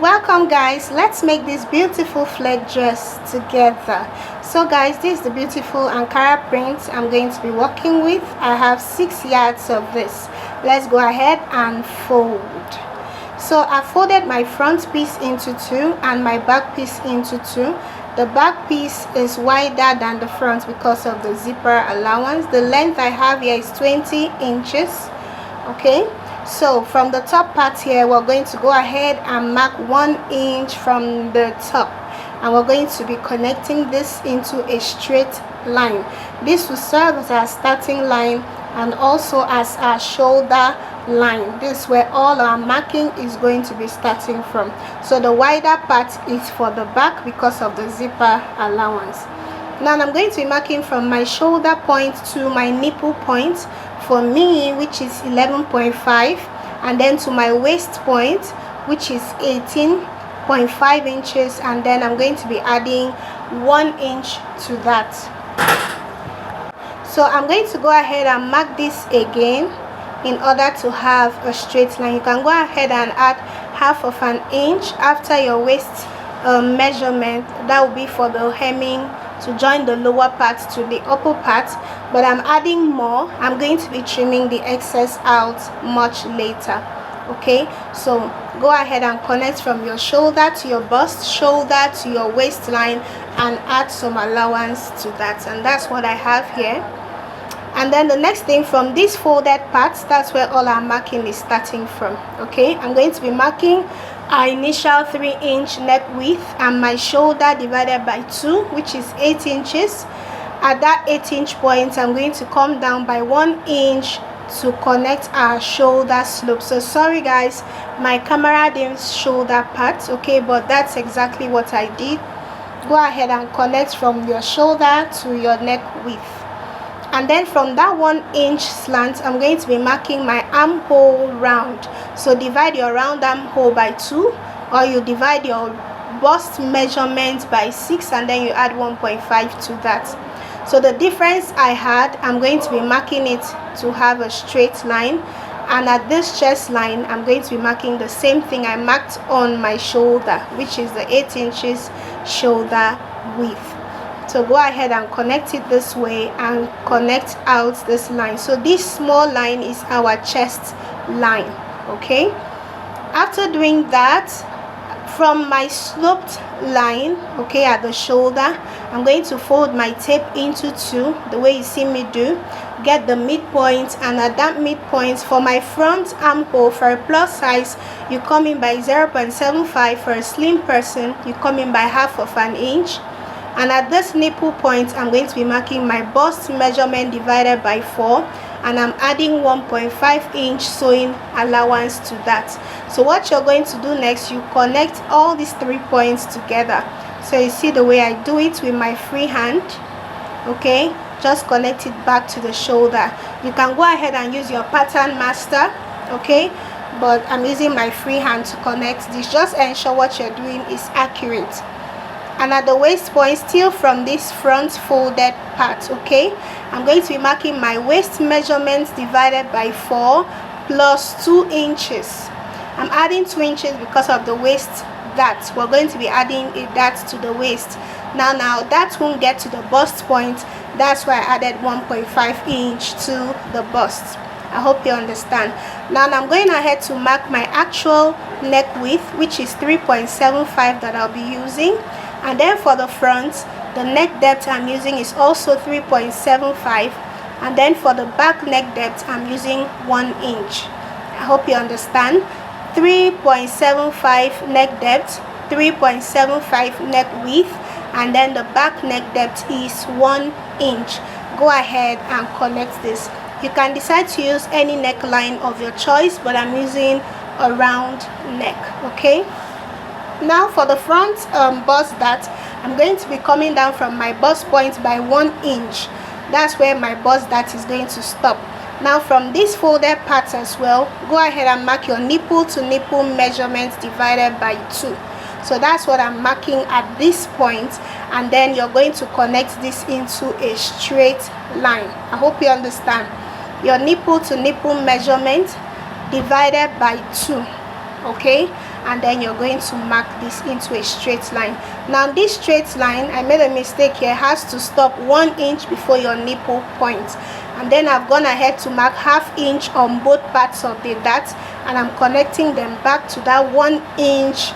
Welcome guys, let's make this beautiful flag dress together. So guys, this is the beautiful Ankara print I'm going to be working with. I have 6 yards of this. Let's go ahead and fold. So I folded my front piece into 2 and my back piece into 2. The back piece is wider than the front because of the zipper allowance. The length I have here is 20 inches. Okay, so from the top part here, we're going to go ahead and mark 1 inch from the top, and we're going to be connecting this into a straight line. This will serve as our starting line and also as our shoulder line. This is where all our marking is going to be starting from. So the wider part is for the back because of the zipper allowance. Now I'm going to be marking from my shoulder point to my nipple point, for me, which is 11.5, and then to my waist point, which is 18.5 inches, and then I'm going to be adding 1 inch to that. So I'm going to go ahead and mark this again in order to have a straight line. You can go ahead and add half of an inch after your waist measurement. That will be for the hemming, to join the lower part to the upper part, but I'm adding more. I'm going to be trimming the excess out much later. Okay, so go ahead and connect from your shoulder to your bust, shoulder to your waistline, and add some allowance to that, and that's what I have here. And then the next thing, from this folded part, that's where all our marking is starting from. Okay, I'm going to be marking our initial 3-inch neck width and my shoulder divided by 2, which is 8 inches. At that 8-inch point, I'm going to come down by 1 inch to connect our shoulder slope. So sorry guys, my camera didn't show that part, okay, but that's exactly what I did. Go ahead and connect from your shoulder to your neck width. And then from that 1 inch slant, I'm going to be marking my armhole round. So divide your round armhole by 2, or you divide your bust measurement by 6, and then you add 1.5 to that. So the difference I had, I'm going to be marking it to have a straight line, and at this chest line, I'm going to be marking the same thing I marked on my shoulder, which is the 8 inches shoulder width. So go ahead and connect it this way and connect out this line. So this small line is our chest line. Okay, after doing that, from my sloped line, okay, at the shoulder, I'm going to fold my tape into 2 the way you see me do. Get the midpoint, and at that midpoint, for my front armhole, for a plus size, you come in by 0.75. For a slim person, you come in by half of an inch. And at this nipple point, I'm going to be marking my bust measurement divided by 4, and I'm adding 1.5 inch sewing allowance to that. So what you're going to do next, you connect all these 3 points together. So you see the way I do it with my free hand. Okay, just connect it back to the shoulder. You can go ahead and use your pattern master, okay, but I'm using my free hand to connect this. Just ensure what you're doing is accurate. And at the waist point, still from this front folded part, okay, I'm going to be marking my waist measurements divided by 4 plus 2 inches. I'm adding 2 inches because of the waist that we're going to be adding that to the waist. Now that won't get to the bust point. That's why I added 1.5 inch to the bust. I hope you understand. Now I'm going ahead to mark my actual neck width, which is 3.75 that I'll be using. And then for the front, the neck depth I'm using is also 3.75, and then for the back neck depth I'm using 1 inch. I hope you understand. 3.75 neck depth, 3.75 neck width, and then the back neck depth is 1 inch. Go ahead and connect this. You can decide to use any neckline of your choice, but I'm using a round neck. Okay, now for the front bust that, I'm going to be coming down from my bust point by 1 inch. That's where my bust that is going to stop. Now from this folded part as well, go ahead and mark your nipple to nipple measurements divided by 2. So that's what I'm marking at this point, and then you're going to connect this into a straight line. I hope you understand. Your nipple to nipple measurement divided by 2. Okay, and then you're going to mark this into a straight line. Now this straight line, I made a mistake here, has to stop 1 inch before your nipple point, and then I've gone ahead to mark ½ inch on both parts of the dart, and I'm connecting them back to that 1 inch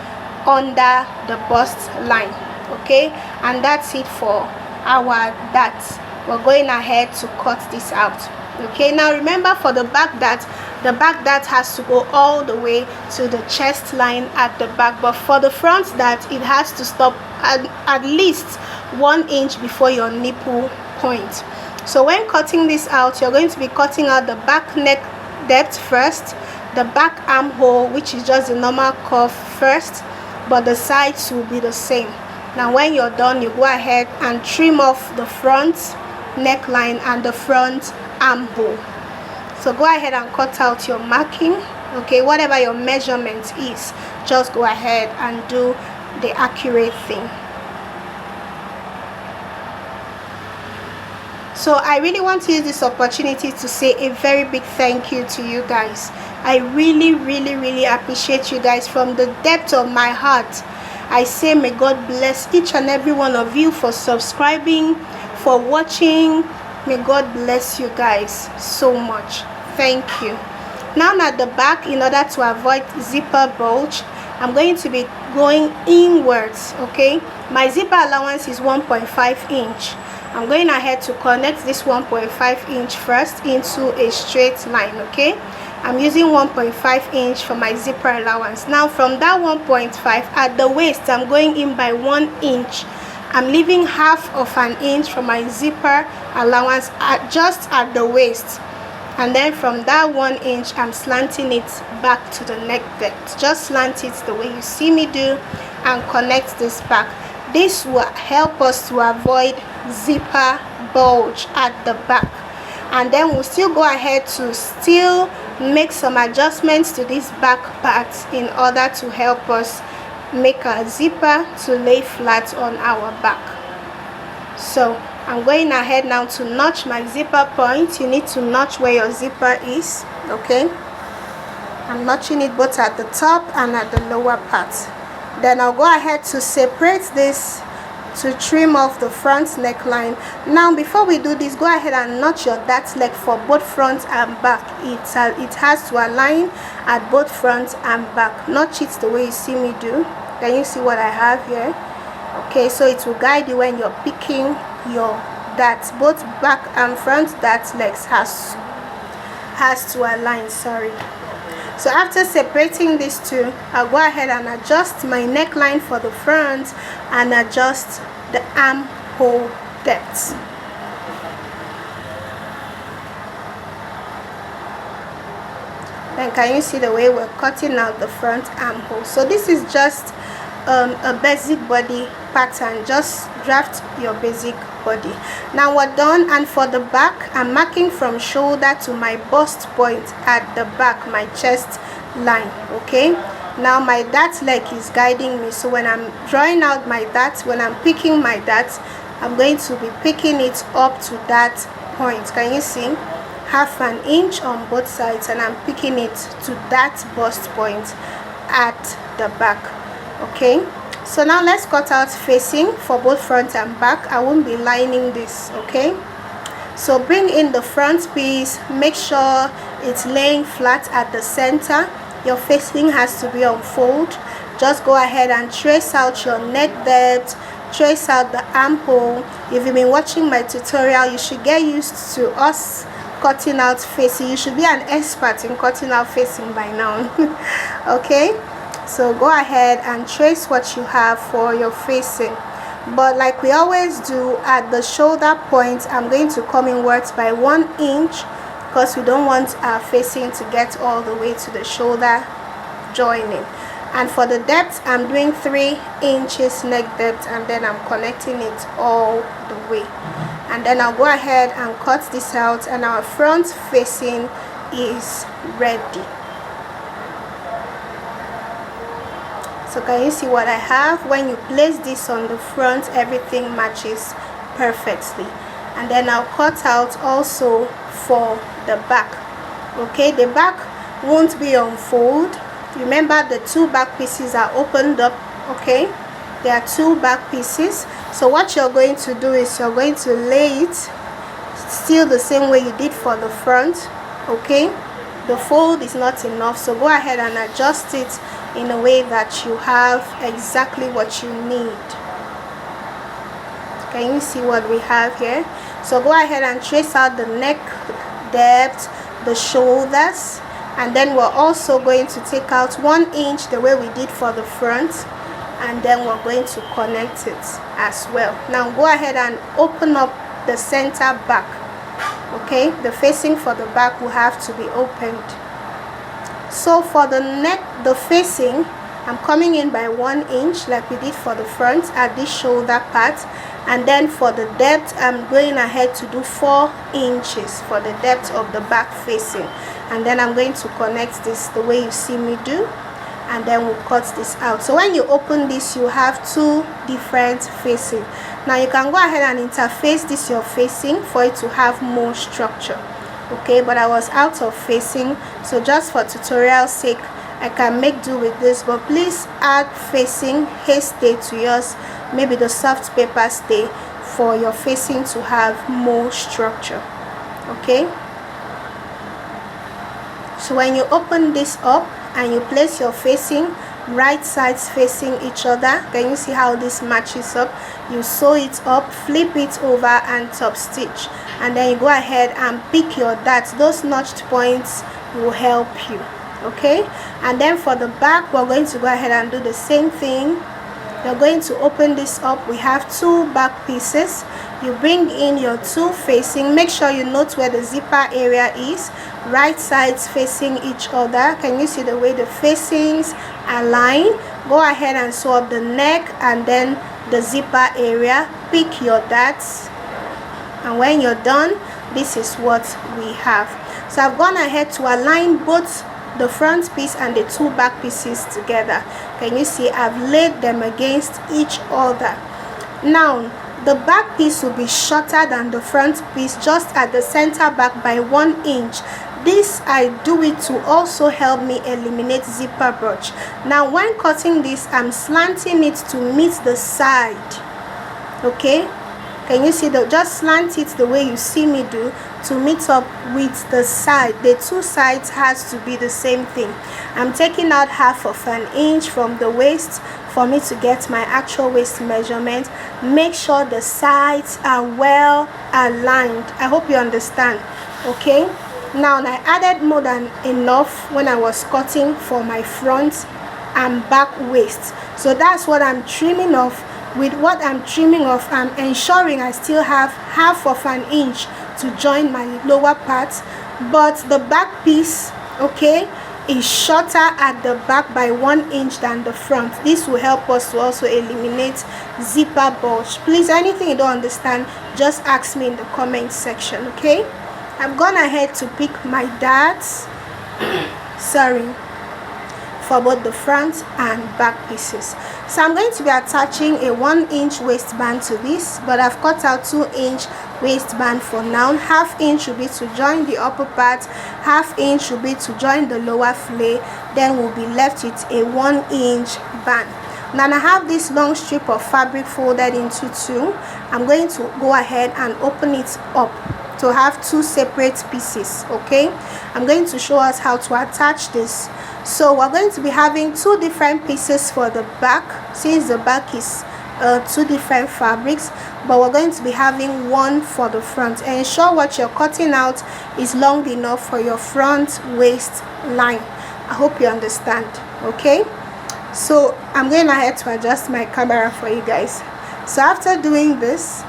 under the bust line. Okay, and that's it for our dart. We're going ahead to cut this out. Okay, now remember, for the back dart has to go all the way to the chest line at the back, but for the front dart, it has to stop at least 1 inch before your nipple point. So when cutting this out, you're going to be cutting out the back neck depth first, the back armhole, which is just the normal curve first, but the sides will be the same. Now when you're done, you go ahead and trim off the front neckline and the front armhole. So go ahead and cut out your marking. Okay, whatever your measurement is, just go ahead and do the accurate thing. So I really want to use this opportunity to say a very big thank you to you guys. I really appreciate you guys from the depth of my heart. I say may God bless each and every one of you for subscribing, for watching. May God bless you guys so much. Thank you. Now at the back, in order to avoid zipper bulge, I'm going to be going inwards. Okay, my zipper allowance is 1.5 inch. I'm going ahead to connect this 1.5 inch first into a straight line. Okay, I'm using 1.5 inch for my zipper allowance. Now from that 1.5 at the waist, I'm going in by 1 inch. I'm leaving ½ of an inch for my zipper allowance just at the waist, and then from that 1 inch, I'm slanting it back to the neck depth. Just slant it the way you see me do and connect this back. This will help us to avoid zipper bulge at the back, and then we'll still go ahead to still make some adjustments to this back part in order to help us make our zipper to lay flat on our back. So I'm going ahead now to notch my zipper point. You need to notch where your zipper is. Okay, I'm notching it both at the top and at the lower part. Then I'll go ahead to separate this to trim off the front neckline. Now before we do this, go ahead and notch your dart leg for both front and back. It has to align at both front and back. Notch it the way you see me do. Can you see what I have here? Okay, so it will guide you when you're picking your darts. Both back and front dart legs has to align. Sorry. So after separating these two, I'll go ahead and adjust my neckline for the front and adjust the armhole depth. Then can you see the way we're cutting out the front armhole? So this is just a basic body pattern. Just draft your basic body. Now we're done, and for the back, I'm marking from shoulder to my bust point at the back, my chest line. Okay, now my dart leg is guiding me, so when I'm drawing out my dart, when I'm picking my dart, I'm going to be picking it up to that point. Can you see? ½ an inch on both sides, and I'm picking it to that bust point at the back. Okay, so now let's cut out facing for both front and back. I won't be lining this. Okay, so bring in the front piece, make sure it's laying flat at the center. Your facing has to be on fold. Just go ahead and trace out your neck depth, trace out the armhole. If you've been watching my tutorial, you should get used to us cutting out facing. You should be an expert in cutting out facing by now. Okay, so go ahead and trace what you have for your facing, but like we always do, at the shoulder point, I'm going to come inwards by 1 inch because we don't want our facing to get all the way to the shoulder joining. And for the depth, I'm doing 3 inches neck depth, and then I'm connecting it all the way. And then I'll go ahead and cut this out, and our front facing is ready. So can you see what I have? When you place this on the front, everything matches perfectly. And then I'll cut out also for the back. Okay, the back won't be on fold. Remember, the two back pieces are opened up. Okay, there are two back pieces. So what you're going to do is you're going to lay it still the same way you did for the front. Okay, the fold is not enough, so go ahead and adjust it in a way that you have exactly what you need. Can you see what we have here? So go ahead and trace out the neck depth, the shoulders, and then we're also going to take out 1 inch the way we did for the front, and then we're going to connect it as well. Now go ahead and open up the center back. Okay, the facing for the back will have to be opened. So for the neck, the facing, I'm coming in by 1 inch like we did for the front at this shoulder part, and then for the depth I'm going ahead to do 4 inches for the depth of the back facing, and then I'm going to connect this the way you see me do, and then we'll cut this out. So when you open this, you have 2 different facing. Now you can go ahead and interface this your facing for it to have more structure. Okay, but I was out of facing, so just for tutorial sake I can make do with this, but please add facing hair stay to yours, maybe the soft paper stay, for your facing to have more structure. Okay, so when you open this up and you place your facing right sides facing each other, can you see how this matches up? You sew it up, flip it over and top stitch, and then you go ahead and pick your darts. Those notched points will help you. Okay, and then for the back we're going to go ahead and do the same thing. You're going to open this up. We have 2 back pieces. You bring in your 2 facing. Make sure you note where the zipper area is, right sides facing each other. Can you see the way the facings align? Go ahead and sew up the neck and then the zipper area. Pick your darts, and when you're done, this is what we have. So I've gone ahead to align both the front piece and the 2 back pieces together. Can you see I've laid them against each other? Now the back piece will be shorter than the front piece, just at the center back by 1 inch. This I do it to also help me eliminate zipper bunch. Now when cutting this, I'm slanting it to meet the side. Okay, can you see that? Just slant it the way you see me do to meet up with the side. The 2 sides has to be the same thing. I'm taking out 1/2 inch from the waist for me to get my actual waist measurement. Make sure the sides are well aligned. I hope you understand. Okay, now I added more than enough when I was cutting for my front and back waist, so that's what I'm trimming off. With what I'm trimming off, I'm ensuring I still have 1/2 inch to join my lower part, but the back piece, okay, is shorter at the back by 1 inch than the front. This will help us to also eliminate zipper bulge. Please, anything you don't understand, just ask me in the comment section. Okay, I've gone ahead to pick my darts sorry, for both the front and back pieces. So I'm going to be attaching a 1 inch waistband to this, but I've cut out 2 inch waistband for now. 1/2 inch will be to join the upper part, 1/2 inch will be to join the lower fillet, then we'll be left with a 1 inch band. Now I have this long strip of fabric folded into 2. I'm going to go ahead and open it up to have 2 separate pieces. Okay, I'm going to show us how to attach this. So we're going to be having 2 different pieces for the back, since the back is 2 different fabrics, but we're going to be having 1 for the front. Ensure what you're cutting out is long enough for your front waist line. I hope you understand. Okay, so I'm going ahead to adjust my camera for you guys. So after doing this,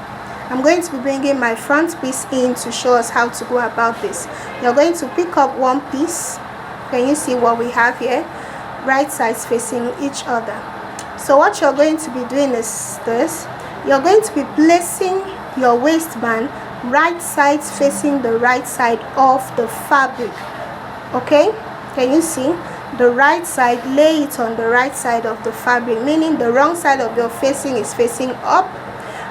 I'm going to be bringing my front piece in to show us how to go about this. You're going to pick up 1 piece. Can you see what we have here? Right sides facing each other. So what you're going to be doing is this. You're going to be placing your waistband right sides facing the right side of the fabric. Okay, can you see? The right side, lay it on the right side of the fabric, meaning the wrong side of your facing is facing up,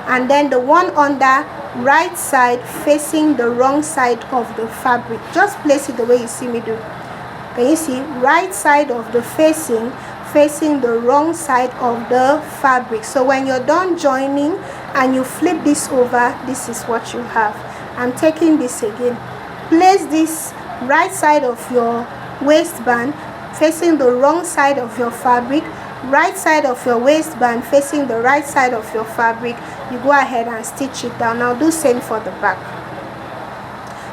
and then the one on the right side facing the wrong side of the fabric. Just place it the way you see me do. Can you see? Right side of the facing the wrong side of the fabric. So when you're done joining and you flip this over, this is what you have. I'm taking this again. Place this right side of your waistband facing the wrong side of your fabric, right side of your waistband facing the right side of your fabric. You go ahead and stitch it down. Now do same for the back.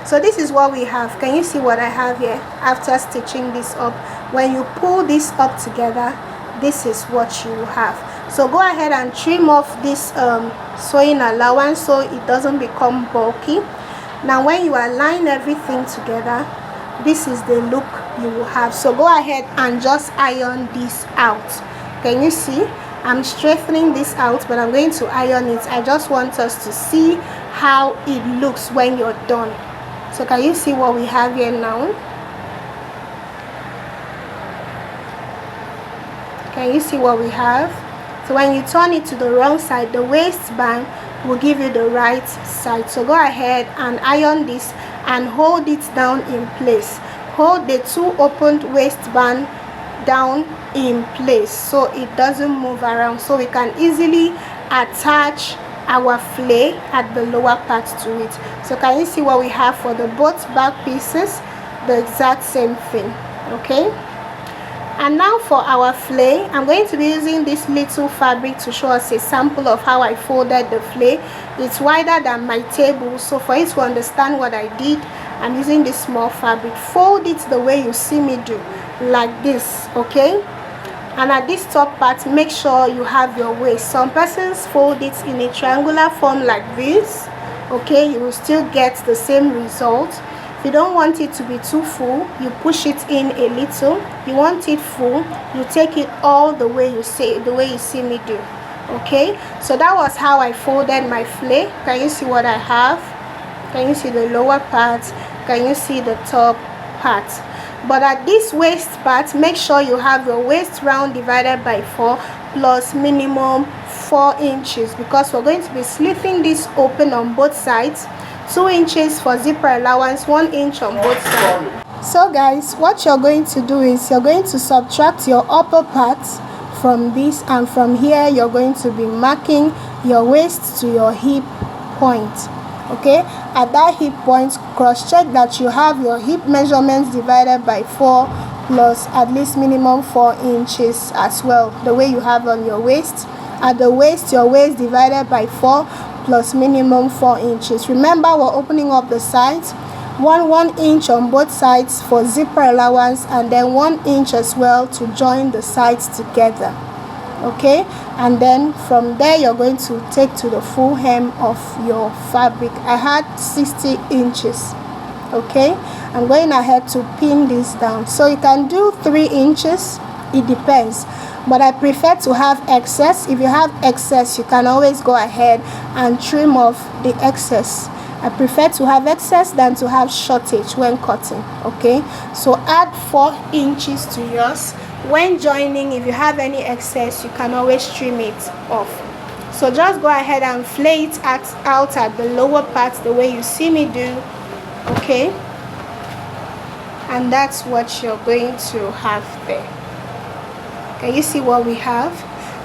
So this is what we have. Can you see what I have here after stitching this up? When you pull this up together, this is what you have. So go ahead and trim off this sewing allowance so it doesn't become bulky. Now when you align everything together, this is the look you will have. So go ahead and just iron this out. Can you see? I'm straightening this out, but I'm going to iron it. I just want us to see how it looks when you're done. So can you see what we have here now? Can you see what we have? So when you turn it to the wrong side, the waistband will give you the right side. So go ahead and iron this and hold it down in place. Hold the two opened waistband down in place so it doesn't move around, so we can easily attach our flay at the lower part to it. So can you see what we have for the both back pieces? The exact same thing. Okay, and now for our flay, I'm going to be using this little fabric to show us a sample of how I folded the flay. It's wider than my table, so for you to understand what I did, I'm using this small fabric. Fold it the way you see me do, like this. Okay, and at this top part, make sure you have your waist. Some persons fold it in a triangular form like this. Okay, you will still get the same result. If you don't want it to be too full, you push it in a little. You want it full, you take it all the way you see me do. Okay, so that was how I folded my flay. Can you see what I have? Can you see the lower part? Can you see the top part? But at this waist part, make sure you have your waist round divided by 4 plus minimum 4 inches, because we're going to be slitting this open on both sides. 2 inches for zipper allowance, 1 inch on both sides. So guys, what you're going to do is you're going to subtract your upper part from this, and from here you're going to be marking your waist to your hip point. Okay, at that hip point, cross check that you have your hip measurements divided by 4 plus at least minimum 4 inches as well, the way you have on your waist. At the waist, your waist divided by 4 plus minimum 4 inches. Remember, we're opening up the sides, 1 inch on both sides for zipper allowance, and then 1 inch as well to join the sides together. Okay, and then from there you're going to take to the full hem of your fabric. I had 60 inches. Okay, I'm going ahead to pin this down. So you can do 3 inches, it depends, but I prefer to have excess. If you have excess, you can always go ahead and trim off the excess. I prefer to have excess than to have shortage when cutting. Okay, so add 4 inches to yours. When joining, if you have any excess, you can always trim it off. So just go ahead and flay it out at the lower part the way you see me do. Okay, and that's what you're going to have there. Can you see what we have?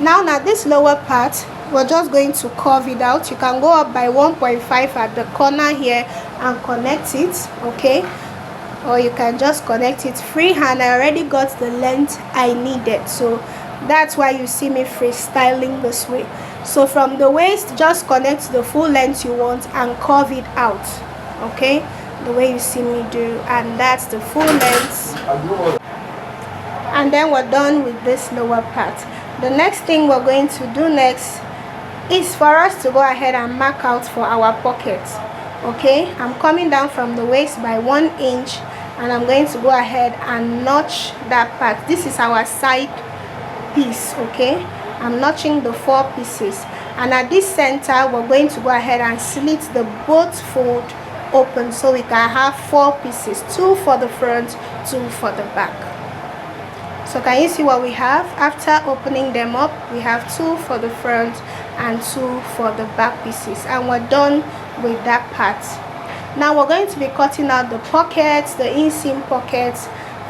Now this lower part, we're just going to curve it out. You can go up by 1.5 at the corner here and connect it. Okay, or you can just connect it freehand. I already got the length I needed, so that's why you see me freestyling this way. So from the waist, just connect the full length you want and curve it out. Okay, the way you see me do, and that's the full length. And then we're done with this lower part. The next thing we're going to do next is for us to go ahead and mark out for our pockets. Okay, I'm coming down from the waist by 1 inch, and I'm going to go ahead and notch that part. This is our side piece. Okay, I'm notching the 4 pieces, and at this center we're going to go ahead and slit the both fold open so we can have 4 pieces, 2 for the front, 2 for the back. So can you see what we have? After opening them up, we have 2 for the front and 2 for the back pieces, and we're done with that part. Now we're going to be cutting out the pockets, the inseam pockets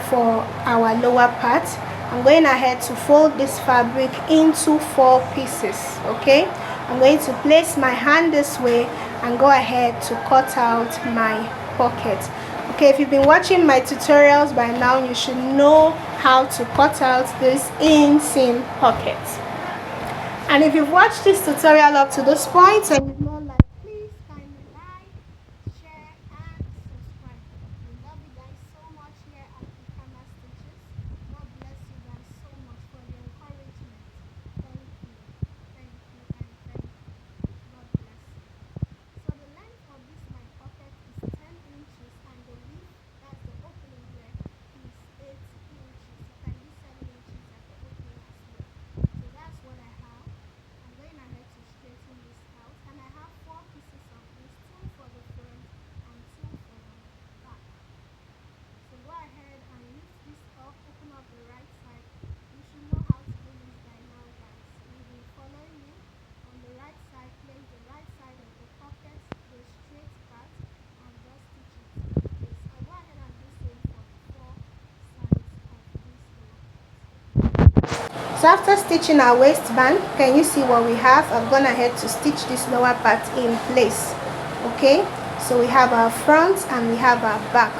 for our lower part, I'm going ahead to fold this fabric into 4 pieces. Okay, I'm going to place my hand this way and go ahead to cut out my pocket. Okay, if you've been watching my tutorials by now, you should know how to cut out this inseam pocket. And if you've watched this tutorial up to this point and you've not liked, please kindly like, share and subscribe. We love you guys so much here at Ikana Stitches. God bless you guys so much for the encouragement. Thank you, thank you, and thank you. God bless you. So the length of this my pocket is 10 inches and the width, that's the opening here, is 8 inches. You can use 7 inches at the opening as well. So that's what I have. I'm going ahead to straighten this out, and I have 4 pieces of this, 2 for the front and 2 for the back. So go ahead and lift this up, open up the right side. You should know how to do this by now, guys. We've been following you. On the right side, place the right side of the pocket, the straight part, and just stitch it in place. I'll go ahead and do same for the 4 sides of this lower part. So after stitching our waistband, can you see what we have? I've gone ahead to stitch this lower part in place. Okay, so we have our front and we have our back.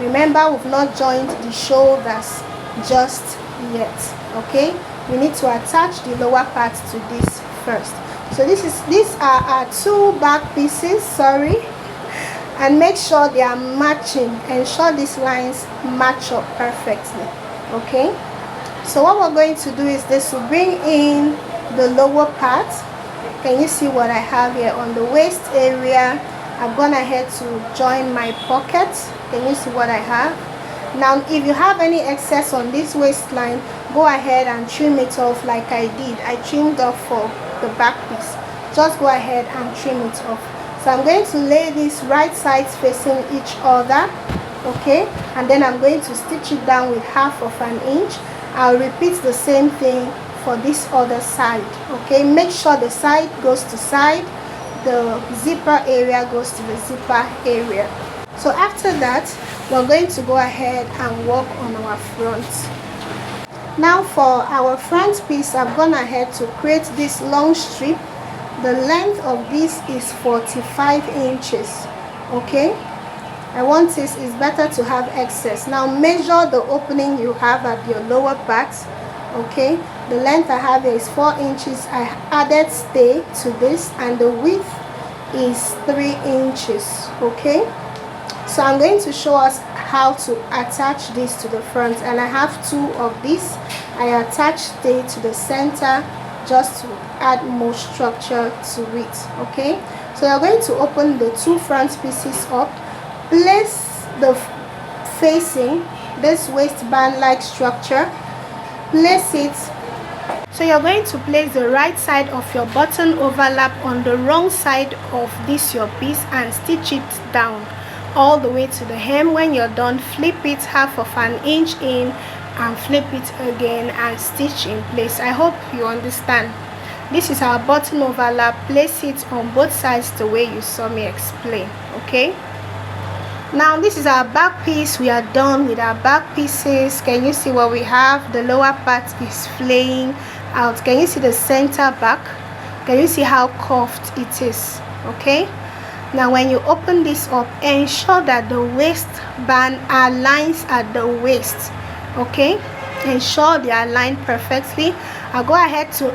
Remember, we've not joined the shoulders just yet. Okay, we need to attach the lower part to this first. So these are our 2 back pieces, sorry, and make sure they are matching. Ensure these lines match up perfectly. Okay, so what we're going to do is this: to bring in the lower part. Can you see what I have here on the waist area? I've gone ahead to join my pocket. Can you see what I have? Now if you have any excess on this waistline, go ahead and trim it off like I did. I trimmed off for the back piece. Just go ahead and trim it off. So I'm going to lay these right sides facing each other. Okay, and then I'm going to stitch it down with 1/2 inch. I'll repeat the same thing for this other side. Okay, make sure the side goes to side, the zipper area goes to the zipper area. So after that, we're going to go ahead and work on our front. Now for our front piece, I've gone ahead to create this long strip. The length of this is 45 inches. Okay, I want this, it's better to have excess. Now measure the opening you have at your lower part. Okay, the length I have is 4 inches. I added stay to this, and the width is 3 inches. Okay, so I'm going to show us how to attach this to the front, and I have 2 of these. I attach stay to the center just to add more structure to it. Okay, so you're going to open the 2 front pieces up, place the facing this waistband like structure, place it. So you're going to place the right side of your button overlap on the wrong side of this your piece and stitch it down all the way to the hem. When you're done, flip it 1/2 inch in and flip it again and stitch in place. I hope you understand. This is our button overlap. Place it on both sides the way you saw me explain. Okay, now this is our back piece. We are done with our back pieces. Can you see what we have? The lower part is flaying out. Can you see the center back? Can you see how curved it is? Okay, now when you open this up, ensure that the waistband aligns at the waist. Okay, ensure they are aligned perfectly. I'll go ahead to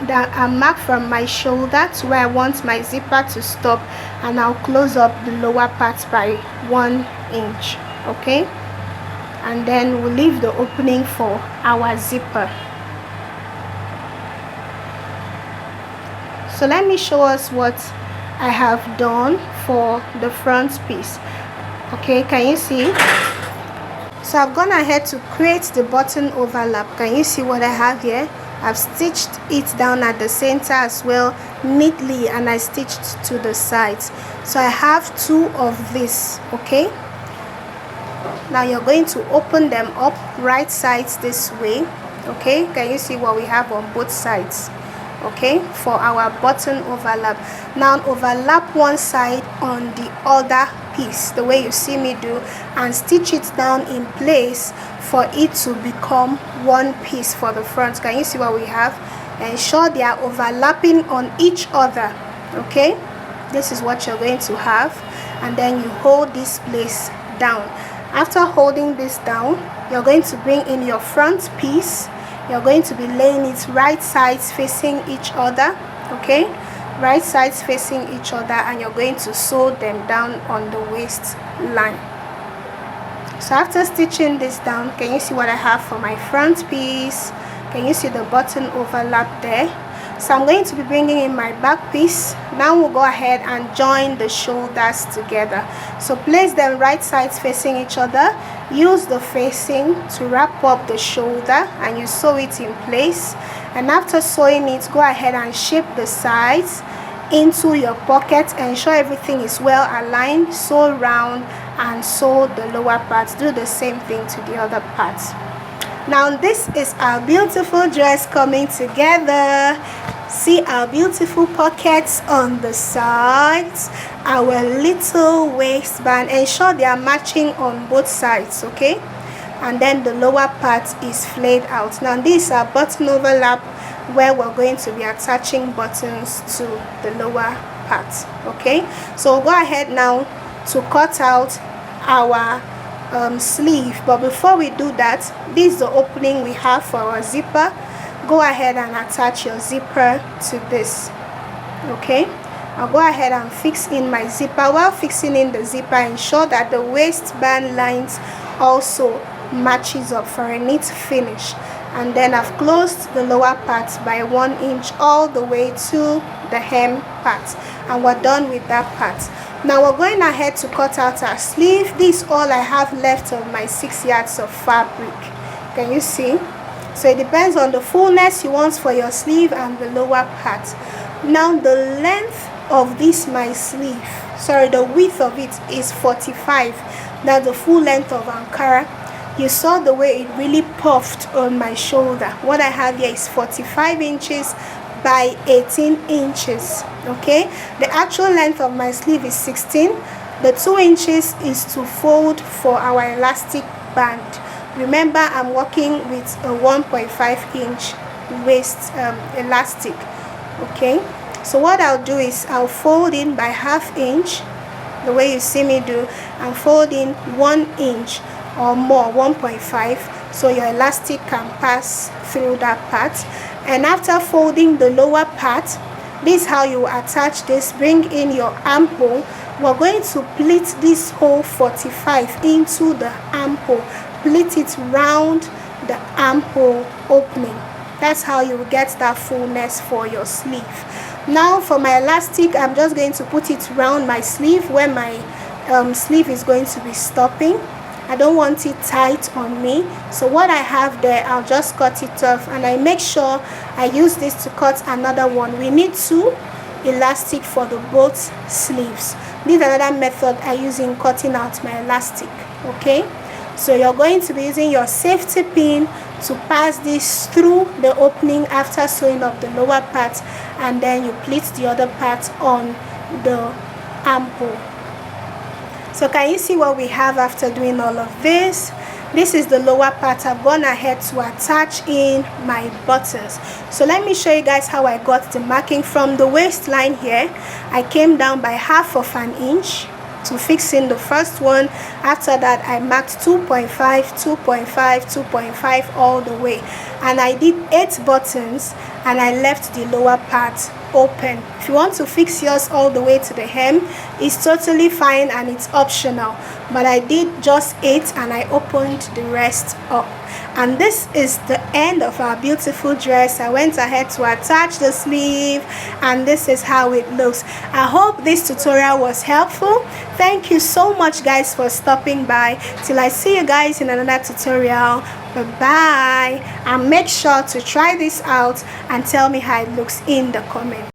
mark from my shoulder to where I want my zipper to stop, and I'll close up the lower part by 1 inch. Okay, and then we'll leave the opening for our zipper. So let me show us what I have done for the front piece. Okay, can you see? So I've gone ahead to create the button overlap. Can you see what I have here? I've stitched it down at the center as well neatly, and I stitched to the sides. So I have 2 of this. Okay, now you're going to open them up right sides this way. Okay, can you see what we have on both sides? Okay, for our button overlap. Now overlap one side on the other piece the way you see me do, and stitch it down in place for it to become one piece for the front. Can you see what we have? Ensure they are overlapping on each other. Okay, this is what you're going to have, and then you hold this place down. After holding this down, you're going to bring in your front piece. You're going to be laying it right sides facing each other. Okay, right sides facing each other, and you're going to sew them down on the waistline. So after stitching this down, can you see what I have for my front piece? Can you see the button overlap there? So I'm going to be bringing in my back piece. Now we'll go ahead and join the shoulders together. So place them right sides facing each other. Use the facing to wrap up the shoulder, and you sew it in place. And after sewing it, go ahead and shape the sides into your pocket. Ensure everything is well aligned. Sew round and sew the lower parts. Do the same thing to the other parts. Now this is our beautiful dress coming together. See our beautiful pockets on the sides, our little waistband. Ensure they are matching on both sides. Okay, and then the lower part is flayed out. Now these are button overlap, where we're going to be attaching buttons to the lower part. Okay, so we'll go ahead now to cut out our sleeve. But before we do that, this is the opening we have for our zipper. Go ahead and attach your zipper to this. Okay, I'll go ahead and fix in my zipper. While fixing in the zipper, ensure that the waistband lines also matches up for a neat finish. And then I've closed the lower part by 1 inch all the way to the hem part, and we're done with that part. Now we're going ahead to cut out our sleeve. This is all I have left of my 6 yards of fabric. Can you see? So it depends on the fullness you want for your sleeve and the lower part. Now the length of this my sleeve, sorry, the width of it is 45. That's the full length of Ankara. You saw the way it really puffed on my shoulder. What I have here is 45 inches by 18 inches. Okay, the actual length of my sleeve is 16. The 2 inches is to fold for our elastic band. Remember, I'm working with a 1.5 inch waist elastic. Okay, so what I'll do is I'll fold in by ½ inch, the way you see me do, and fold in 1 inch or more, 1.5, so your elastic can pass through that part. And after folding the lower part, this is how you attach this. Bring in your armhole. We're going to pleat this whole 45 into the armhole. Pleat it round the armhole opening. That's how you will get that fullness for your sleeve. Now for my elastic, I'm just going to put it around my sleeve where my sleeve is going to be stopping. I don't want it tight on me, so what I have there, I'll just cut it off, and I make sure I use this to cut another one. We need 2 elastic for the both sleeves. This is another method I use in cutting out my elastic. Okay, so you're going to be using your safety pin to pass this through the opening after sewing up the lower part, and then you pleat the other part on the armhole. So can you see what we have after doing all of this? This is the lower part. I've gone ahead to attach in my buttons. So let me show you guys how I got the marking. From the waistline here, I came down by ½ inch to fix in the first one. After that, I marked 2.5, 2.5, 2.5 all the way, and I did 8 buttons, and I left the lower part open. If you want to fix yours all the way to the hem, it's totally fine and it's optional, but I did just 8 and I opened the rest up. And this is the end of our beautiful dress. I went ahead to attach the sleeve, and this is how it looks. I hope this tutorial was helpful. Thank you so much guys for stopping by. Till I see you guys in another tutorial. Bye bye, and make sure to try this out and tell me how it looks in the comments.